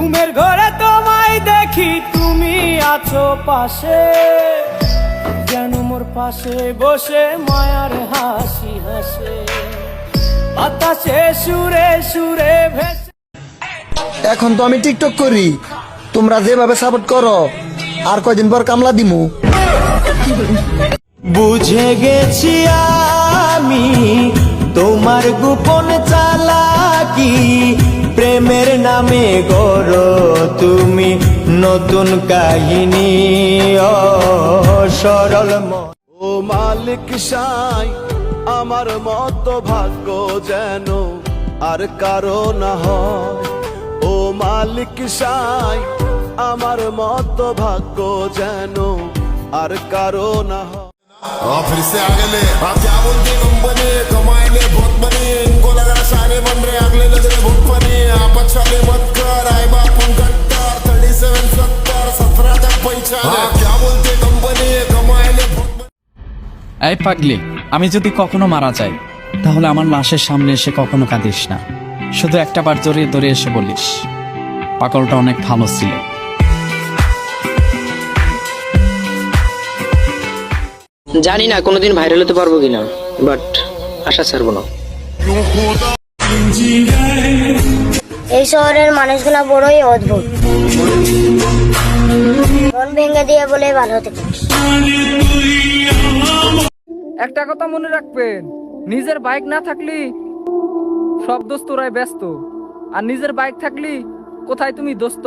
ঘুমের ঘরে তোমায় দেখি, তুমি আছো পাশে, যেন মোর পাশে বসে মায়ার হাসি হাসে, বাতাসে সুরে সুরে ভেসে। এখন তো আমি টিকটক করি, তোমরা যেভাবে সাপোর্ট করো আর কয়দিন পর কামলা দিমু। বুঝে গেছি আমি তোমার গোপন চালাকি, প্রেমের নামে গড়ো তুমি নতুন কাহিনী, ও সরল মন। ও মালিক সাই, আমার মতো ভাগ্য যেন আর কারো না হয়। ও মালিক সাই, আমার মতো ভাগ্য যেন আর কারো না হয়। फिर से आगे ले आप क्या बोलते कंपनी कमाए ले बहुत बनी, इनको लगा सारे बन रहे अगले लग रहे बहुत फनी। आप अच्छा ले मत कर आए बाप गट्टर 37 70 17 तक पहचान। क्या बोलते कंपनी कमाए ले बहुत बनी। এই পাগলি, আমি যদি কখনো মারা যাই তাহলে আমার লাশের সামনে এসে কখনো কাঁদিস না, শুধু একটা বার জড়িয়ে ধরে এসে বলিস পাগলটা অনেক ভালো ছিল। জানি না কোনোদিন ভাইরাল হতে পারবো কিনা, বাট আশা ছাড়বো না। এই শহরের মানুষগুলা বড়ই অদ্ভুত, মন ভেঙে দিয়ে বলে ভালো হতে পারিস। একটা কথা মনে রাখবেন, নিজের বাইক না থাকলে সব দোস্তরাই ব্যস্ত, আর নিজের বাইক থাকলে কোথায় তুমি দোস্ত।